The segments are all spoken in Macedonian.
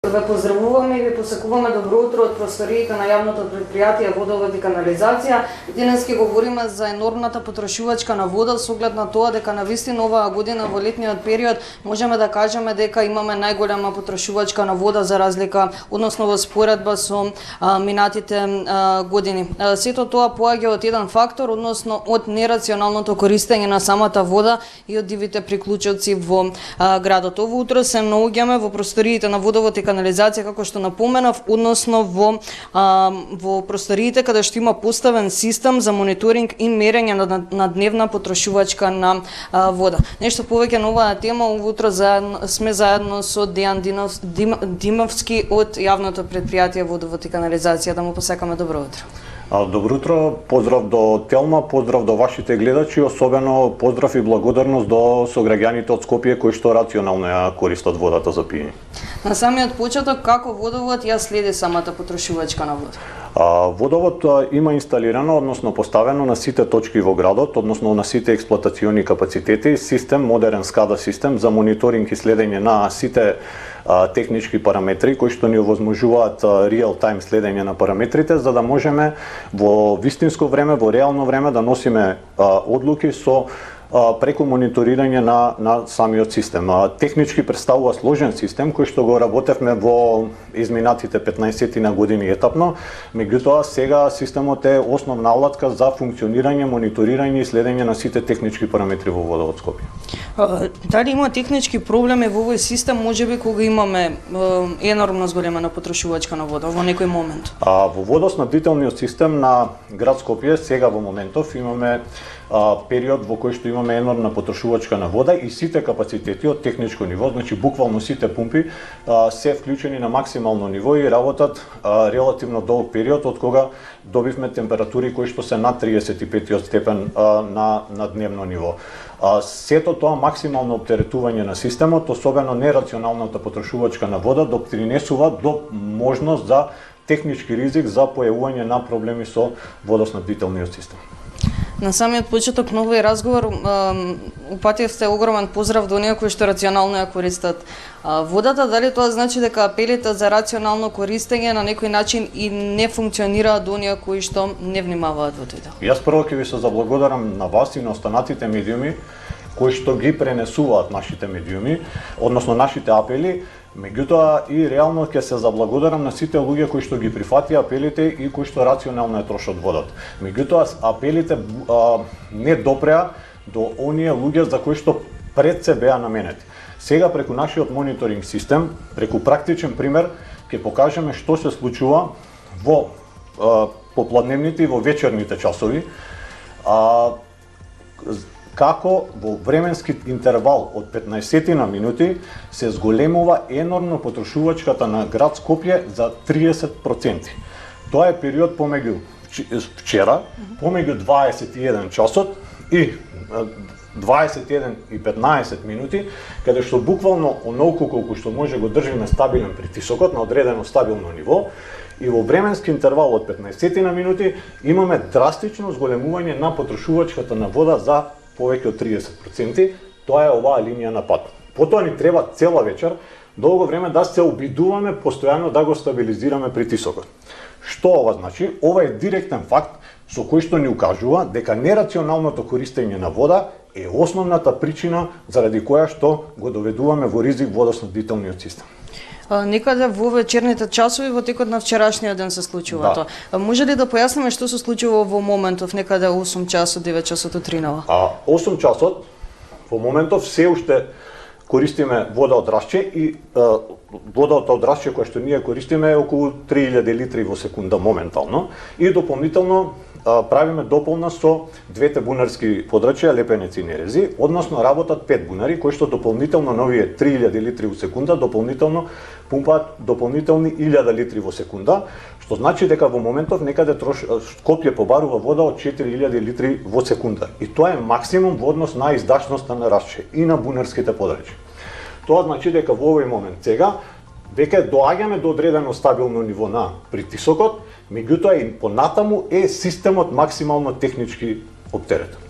Ве поздравуваме и ви посакуваме добро утро од просториите на јавното предпријатие Водовод и канализација. Денес ќе говориме за енормната потрошувачка на вода со оглед на тоа дека навистина оваа година во летниот период можеме да кажеме дека имаме најголема потрошувачка на вода за разлика, односно во споредба со минатите години. Сето тоа поаѓа од еден фактор, односно од нерационалното користење на самата вода и од дивите приклучоци во градот. Ово утро се наоѓаме во просториите на Водовод и канализација, како што напоменав, односно во просториите каде што има поставен систем за мониторинг и мерење на дневна потрошувачка на вода. Нешто повеќе на оваа тема, ово утро сме заедно со Дејан Димовски од јавното предпријатие Водовод и канализација. Да му посакаме добро утро. Добро утро, поздрав до Телма, поздрав до вашите гледачи, особено поздрав и благодарност до сограѓаните од Скопје кои што рационално ја користат водата за пиење. На самиот почеток, како Водовод ја следи самата потрошувачка на вода? Водовод има инсталирано, односно поставено на сите точки во градот, односно на сите експлоатациони капацитети, систем, модерен SCADA систем за мониторинг и следење на сите технички параметри кои што ни овозможуваат реал тайм следење на параметрите, за да можеме во вистинско време, во реално време да носиме одлуки со преку мониторирање на самиот систем. Технички представува сложен систем кој што го работевме во изминатите 15 на години етапно, меѓутоа сега системот е основна алатка за функционирање, мониторирање и следење на сите технички параметри во Водовод Скопје. Дали има технички проблеми во овој систем, можеби кога имаме енормно зголемена потрошувачка на вода во некој момент? Во водоснабдителниот систем на град Скопје сега во моментов имаме период во кој што имаме енормна потрошувачка на вода и сите капацитети од техничко ниво, значи буквално сите пумпи се вклучени на максимално ниво и работат релативно долг период од кога добивме температури кои што се над 35 степен на дневно ниво. Сето тоа максимално оптеретување на системот, особено нерационалната потрошувачка на вода, допринесува до можност за технички ризик за појавување на проблеми со водоснабдителниот систем. На самиот почеток на овој разговор упативте огромен поздрав до оние кои што рационално ја користат водата. Дали тоа значи дека апелите за рационално користење на некој начин и не функционираат до оние кои што не внимаваат во тоа? Јас прво ќе ви се заблагодарам на вас и на останатите медиуми кои што ги пренесуваат нашите медиуми, односно нашите апели. Меѓутоа и реално ќе се заблагодарам на сите луѓе кои што ги прифатија апелите и кои што рационално ја трошат водата. Меѓутоа апелите не допреа до оние луѓе за кои што пред се беа наменети. Сега преку нашиот мониторинг систем, преку практичен пример, ќе покажеме што се случува во попладневните и во вечерните часови. Како во временски интервал од 15 на минути се зголемува енормно потрошувачката на град Скопје за 30%. Тоа е период помеѓу вчера, помеѓу 21 часот и 21 и 15 минути, каде што буквално онолку колку што може го држиме стабилен притисокот на одредено стабилно ниво, и во временски интервал од 15 на минути имаме драстично зголемување на потрошувачката на вода за повеќе од 30%, тоа е оваа линија на пат. Потоа ни треба цела вечер, долго време да се обидуваме постојано да го стабилизираме притисокот. Што ова значи? Ова е директен факт со кој што ни укажува дека нерационалното користење на вода е основната причина заради која што го доведуваме во ризик водоснабдителниот систем. Некаде во вечерните часови во текот на вчерашниот ден се случува тоа. Може ли да појасниме што се случува во моментов, некаде 8 часот, 9 часот утринава? 8 часот во моментов се уште користиме вода од Рашче и водата од Рашче која што ние користиме е околу 3000 литри во секунда моментално и дополнително правиме дополна со двете бунарски подрачја Лепенец и Нерези, односно работат 5 бунари кои што дополнително на овие 3000 литри во секунда дополнително пумпаат дополнителни 1000 литри во секунда, што значи дека во моментов некаде Скопје побарува вода од 4000 литри во секунда. И тоа е максимум во однос на издашноста на Рашче и на бунарските подрачја. Тоа значи дека во овој момент сега веќе доаѓаме до одредено стабилно ниво на притисокот, меѓутоа и понатаму е системот максимално технички оптеретен.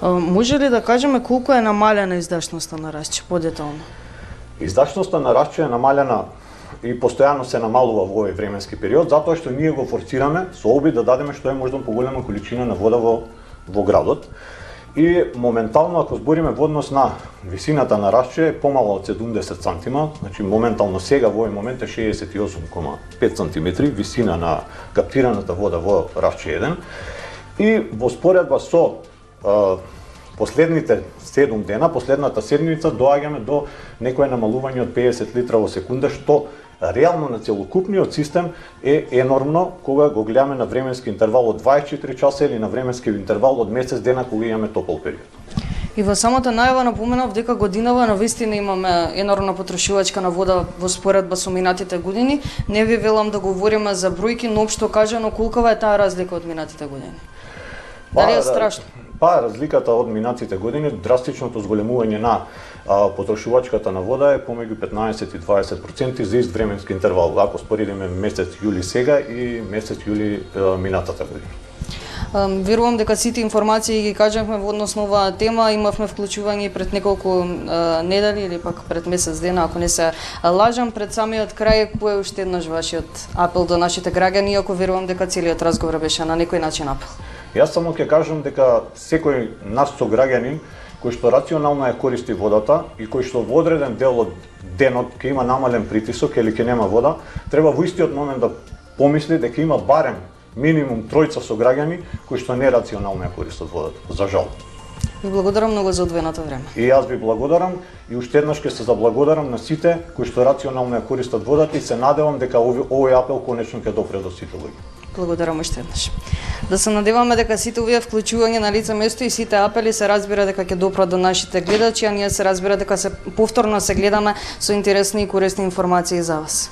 Може ли да кажеме колку е намалена издашноста на Расче подетално? Издашноста на Расче е намалена и постојано се намалува во овој временски период, затоа што ние го форсираме со обид да дадеме што е можда поголема количина на вода во градот. И моментално, ако збориме во однос на висината на Расче, е помала од 70 сантима, значи моментално сега во овој момент е 68,5 сантиметри висина на каптираната вода во Расче 1. И во споредба со последните 7 дена, последната седмица, доаѓаме до некое намалување од 50 литра во секунда, што реално на целокупниот систем е енормно кога го гледаме на временски интервал од 24 часа или на временски интервал од месец дена кога имаме топол период. И во самата најава напоменав дека годинава навистина имаме енормна потрошувачка на вода во споредба со минатите години. Не ви велам да говориме за бројки, но општо кажано колкава е таа разлика од минатите години? Дали е страшно? Разликата од минатите години, драстичното зголемување на потрошувачката на вода е помеѓу 15 и 20% за ист временски интервал, ако споредиме месец јули сега и месец јули минатата година. Верувам дека сите информации ги кажавме во однос на оваа тема, имавме вклучување пред неколку недели или пак пред месец дена, ако не се лажам. Пред самиот крај, кој е уште еднаш вашиот апел до нашите граѓани, иако верувам дека целиот разговор беше на некој начин апел? Јас само ќе кажам дека секој наш сограѓанин кој што рационално ја користи водата и кој што во одреден дел од денот ќе има намален притисок или ќе нема вода, треба во истиот момент да помисли дека има барем минимум тројца сограѓани кои што нерационално ја користат водата, за жал. Ви благодарам многу за одвоеното време. И јас ви благодарам и уште еднаш ќе се заблагодарам на сите кои што рационално ја користат водата и се надевам дека овој апел конечно ќе допре до сите луѓе. Благодарам уште еднаш. Да се надеваме дека сите овие вклучување на лице место и сите апели се разбира дека ќе допрат до нашите гледачи, а ние се разбира дека се повторно се гледаме со интересни и корисни информации за вас.